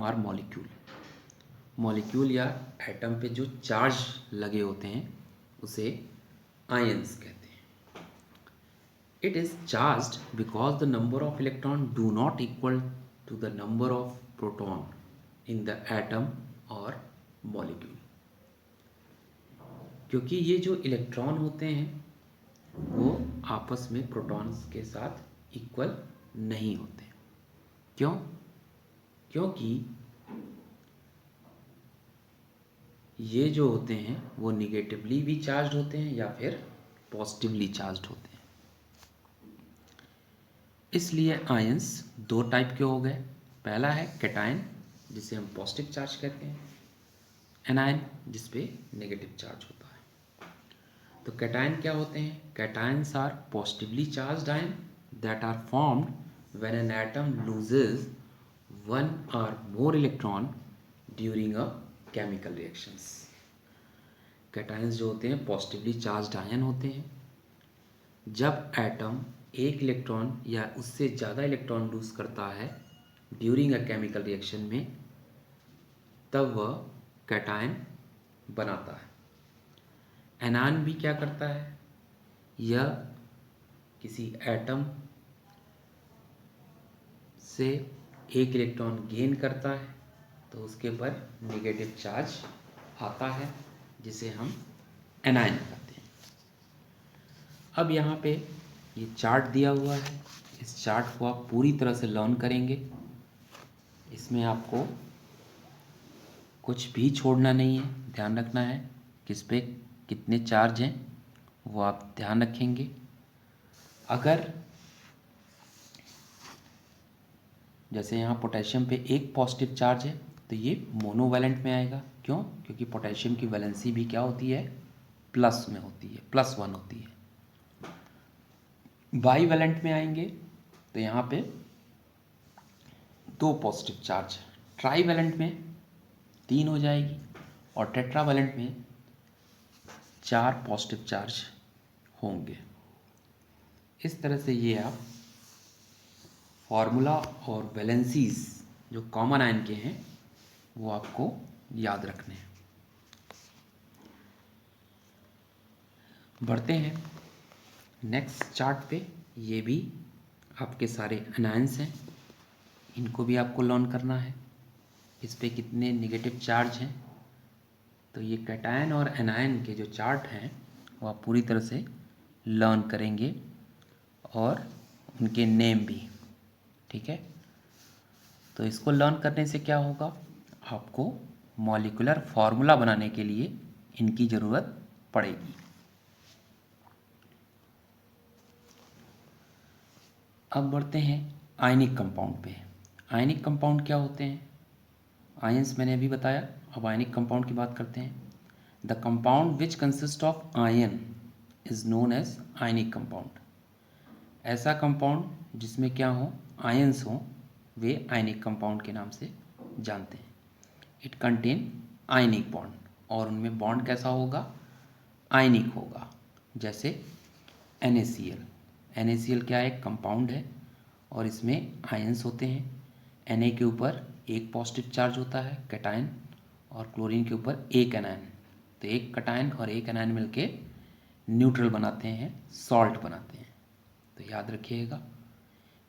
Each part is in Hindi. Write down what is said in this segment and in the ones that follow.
Are molecule. मॉलिक्यूल या एटम पे जो चार्ज लगे होते हैं उसे आयंस कहते हैं। It is charged because the number of electron do not equal to the number of proton in the atom और मॉलिक्यूल। क्योंकि ये जो इलेक्ट्रॉन होते हैं वो आपस में प्रोटॉन्स के साथ इक्वल नहीं होते। क्यों? क्योंकि ये जो होते हैं वो निगेटिवली भी चार्ज होते हैं या फिर पॉजिटिवली चार्ज होते हैं। इसलिए आयंस दो टाइप के हो गए। पहला है कैटायन जिसे हम पॉजिटिव चार्ज कहते हैं, एनायन जिस पे नेगेटिव चार्ज होता है। तो कैटायन क्या होते हैं? Cations are positively charged ion that are formed when an atom loses one or more electron during a chemical reactions. Cations जो होते हैं पॉजिटिवली चार्ज्ड आयन होते हैं। जब एटम एक इलेक्ट्रॉन या उससे ज़्यादा इलेक्ट्रॉन लूज करता है ड्यूरिंग अ केमिकल रिएक्शन में, तब वह कैटायन बनाता है। एनायन भी क्या करता है? यह किसी एटम से एक इलेक्ट्रॉन गेन करता है तो उसके ऊपर नेगेटिव चार्ज आता है जिसे हम एनायन कहते हैं। अब यहाँ पे ये चार्ट दिया हुआ है, इस चार्ट को आप पूरी तरह से लर्न करेंगे। इसमें आपको कुछ भी छोड़ना नहीं है, ध्यान रखना है किस पे कितने चार्ज हैं वो आप ध्यान रखेंगे। अगर जैसे यहाँ पोटेशियम पे एक पॉजिटिव चार्ज है तो ये मोनोवैलेंट में आएगा। क्यों? क्योंकि पोटेशियम की वैलेंसी भी क्या होती है? प्लस में होती है, +1 होती है। बाईवैलेंट में आएंगे तो यहाँ पे दो पॉजिटिव चार्ज, ट्राईवैलेंट में 3 हो जाएगी और टेट्रावैलेंट में 4 पॉजिटिव चार्ज होंगे। इस तरह से ये आप फॉर्मूला और वैलेंसीज जो कॉमन आयन के हैं वो आपको याद रखने हैं। बढ़ते हैं नेक्स्ट चार्ट पे। ये भी आपके सारे एनायंस हैं, इनको भी आपको लर्न करना है। इस पे कितने नेगेटिव चार्ज हैं, तो ये कैटायन और एनायन के जो चार्ट हैं वो आप पूरी तरह से लर्न करेंगे और उनके नेम भी। ठीक है, तो इसको लर्न करने से क्या होगा? आपको मॉलिक्यूलर फार्मूला बनाने के लिए इनकी ज़रूरत पड़ेगी। अब बढ़ते हैं आयनिक कंपाउंड पे। आयनिक कंपाउंड क्या होते हैं? आयंस मैंने अभी बताया, अब आयनिक कंपाउंड की बात करते हैं। The compound which consist of ion is known as ionic compound. ऐसा कंपाउंड जिसमें क्या हो? आयंस हो, वे आयनिक कंपाउंड के नाम से जानते हैं। इट कंटेन आयनिक बॉन्ड, और उनमें बॉन्ड कैसा होगा? आयनिक होगा। जैसे NaCl। NaCl क्या है? एक कंपाउंड है और इसमें आयंस होते हैं। Na के ऊपर एक पॉजिटिव चार्ज होता है कैटायन, और क्लोरीन के ऊपर एक एनायन। तो एक कैटायन और एक एनायन मिलके न्यूट्रल बनाते हैं, सॉल्ट बनाते हैं। तो याद रखिएगा,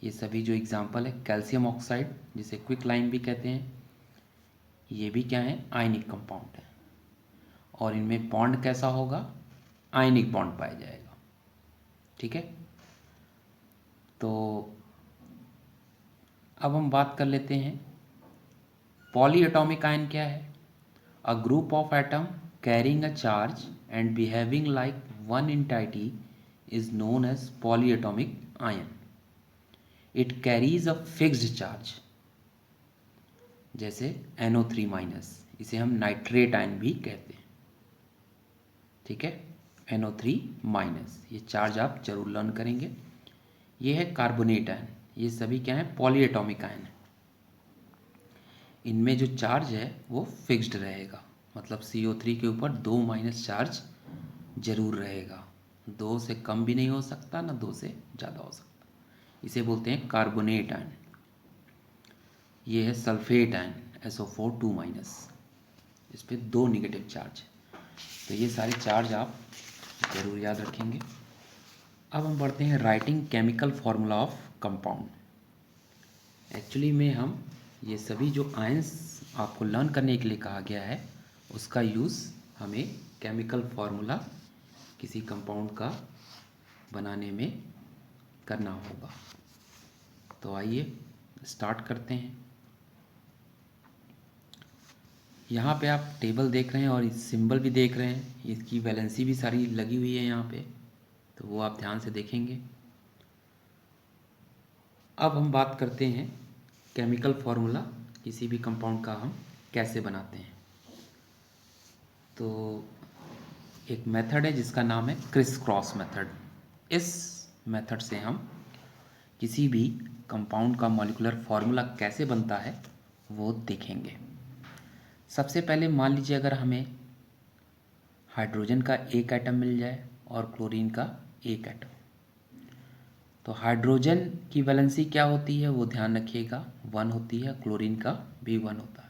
ये सभी जो एग्जांपल है, कैल्शियम ऑक्साइड जिसे क्विक लाइम भी कहते हैं, ये भी क्या है? आयनिक कंपाउंड है। और इनमें बॉन्ड कैसा होगा? आयनिक बॉन्ड पाया जाएगा। ठीक है, तो अब हम बात कर लेते हैं पॉली एटॉमिक आयन क्या है? A group of atom carrying a charge and behaving like one entity is known as polyatomic ion. It carries a fixed charge. जैसे NO3-, इसे हम नाइट्रेट आयन भी कहते हैं। ठीक है, NO3-, ये चार्ज आप जरूर लर्न करेंगे। ये है कार्बोनेट आयन। ये सभी क्या है? पॉली एटॉमिक आयन है। इनमें जो चार्ज है वो फिक्स्ड रहेगा, मतलब CO3 के ऊपर 2- चार्ज जरूर रहेगा। 2 से कम भी नहीं हो सकता, ना 2 से ज़्यादा हो सकता। इसे बोलते हैं कार्बोनेट आयन। ये है सल्फेट आयन, SO4 2 माइनस, इस पर 2 निगेटिव चार्ज। तो ये सारे चार्ज आप ज़रूर याद रखेंगे। अब हम बढ़ते हैं writing chemical formula of compound. Actually में हम ये सभी जो आयंस आपको लर्न करने के लिए कहा गया है उसका यूज़ हमें केमिकल फार्मूला किसी कंपाउंड का बनाने में करना होगा। तो आइए स्टार्ट करते हैं। यहाँ पे आप टेबल देख रहे हैं और सिंबल भी देख रहे हैं, इसकी वैलेंसी भी सारी लगी हुई है यहाँ पे, तो वो आप ध्यान से देखेंगे। अब हम बात करते हैं केमिकल फार्मूला किसी भी कंपाउंड का हम कैसे बनाते हैं। तो एक मेथड है जिसका नाम है क्रिस क्रॉस मेथड। इस मेथड से हम किसी भी कंपाउंड का मॉलिक्यूलर फार्मूला कैसे बनता है वो देखेंगे। सबसे पहले मान लीजिए अगर हमें हाइड्रोजन का एक एटम मिल जाए और क्लोरीन का एक एटम, तो हाइड्रोजन की वैलेंसी क्या होती है वो ध्यान रखिएगा, 1 होती है, क्लोरीन का भी 1 होता है।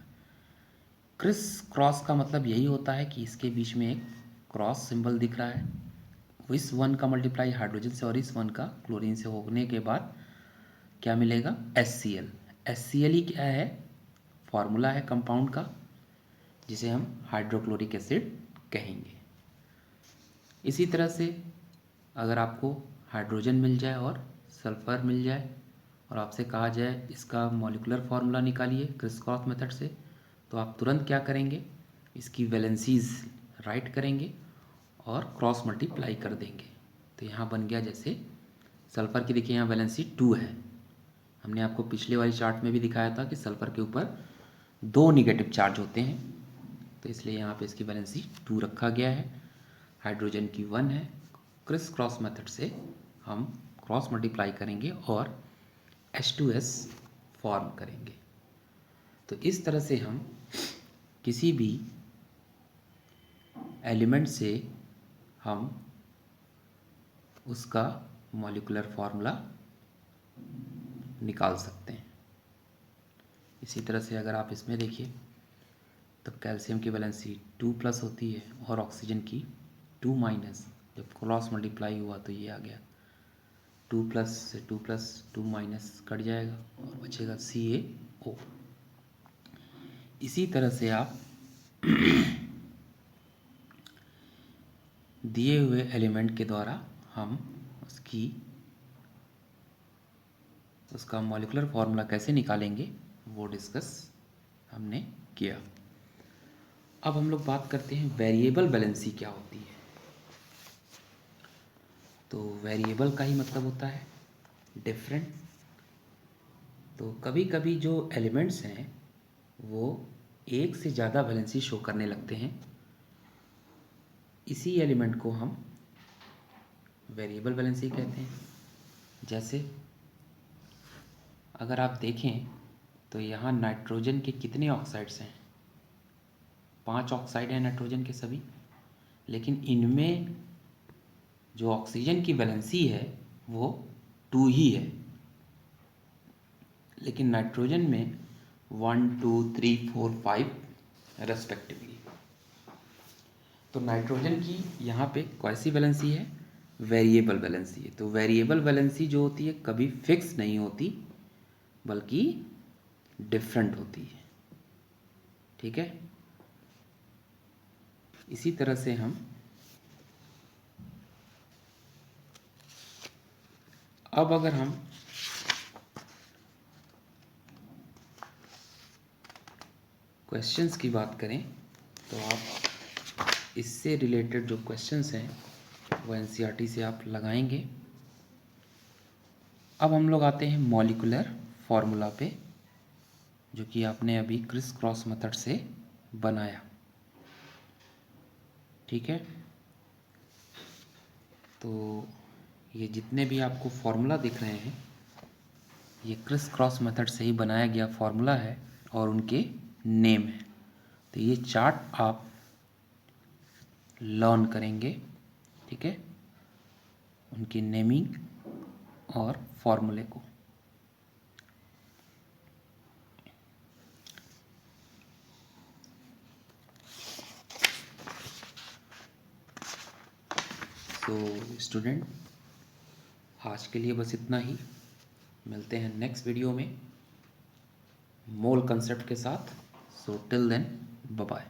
क्रिस क्रॉस का मतलब यही होता है कि इसके बीच में एक क्रॉस सिंबल दिख रहा है, इस 1 का मल्टीप्लाई हाइड्रोजन से और इस 1 का क्लोरीन से होने के बाद क्या मिलेगा, HCl। HCl ही क्या है, फॉर्मूला है कंपाउंड का जिसे हम हाइड्रोक्लोरिक एसिड कहेंगे। इसी तरह से अगर आपको हाइड्रोजन मिल जाए और सल्फ़र मिल जाए और आपसे कहा जाए इसका मॉलिक्यूलर फार्मूला निकालिए क्रिस क्रॉस मेथड से, तो आप तुरंत क्या करेंगे, इसकी वैलेंसीज राइट करेंगे और क्रॉस मल्टीप्लाई कर देंगे। तो यहाँ बन गया, जैसे सल्फ़र की देखिए यहाँ वैलेंसी 2 है, हमने आपको पिछले वाली चार्ट में भी दिखाया था कि सल्फ़र के ऊपर 2 निगेटिव चार्ज होते हैं, तो इसलिए यहाँ पे इसकी वैलेंसी 2 रखा गया है। हाइड्रोजन की 1 है। क्रिस क्रॉस मेथड से हम क्रॉस मल्टीप्लाई करेंगे और H2S फॉर्म करेंगे। तो इस तरह से हम किसी भी एलिमेंट से हम उसका मॉलिक्यूलर फार्मूला निकाल सकते हैं। इसी तरह से अगर आप इसमें देखिए तो कैल्शियम की वैलेंसी 2+ होती है और ऑक्सीजन की 2-। जब क्रॉस मल्टीप्लाई हुआ तो ये आ गया 2+ से 2+2- कट जाएगा और बचेगा CaO। इसी तरह से आप दिए हुए एलिमेंट के द्वारा हम उसका मॉलिक्यूलर फार्मूला कैसे निकालेंगे वो डिस्कस हमने किया। अब हम लोग बात करते हैं वेरिएबल वैलेंसी क्या होती है। तो वेरिएबल का ही मतलब होता है डिफरेंट। तो कभी कभी जो एलिमेंट्स हैं वो एक से ज़्यादा वैलेंसी शो करने लगते हैं, इसी एलिमेंट को हम वेरिएबल वैलेंसी कहते हैं। जैसे अगर आप देखें तो यहाँ नाइट्रोजन के कितने ऑक्साइड्स हैं, 5 ऑक्साइड हैं नाइट्रोजन के सभी, लेकिन इनमें जो ऑक्सीजन की वैलेंसी है वो 2 ही है, लेकिन नाइट्रोजन में 1 2 3 4 5 रेस्पेक्टिवली। तो नाइट्रोजन की यहाँ पे कैसी वैलेंसी है, वेरिएबल वैलेंसी है। तो वेरिएबल वैलेंसी जो होती है कभी फिक्स नहीं होती बल्कि डिफरेंट होती है, ठीक है। इसी तरह से हम अब अगर हम क्वेश्चंस की बात करें तो आप इससे रिलेटेड जो क्वेश्चंस हैं वो NCERT से आप लगाएंगे। अब हम लोग आते हैं मॉलिक्यूलर फार्मूला पे, जो कि आपने अभी क्रिस क्रॉस मेथड से बनाया, ठीक है। तो ये जितने भी आपको फार्मूला दिख रहे हैं ये क्रिस क्रॉस मेथड से ही बनाया गया फार्मूला है और उनके नेम है। तो ये चार्ट आप लर्न करेंगे, ठीक है, उनकी नेमिंग और फॉर्मूले को। सो स्टूडेंट, आज के लिए बस इतना ही। मिलते हैं नेक्स्ट वीडियो में मोल कंसेप्ट के साथ। So till then, bye bye.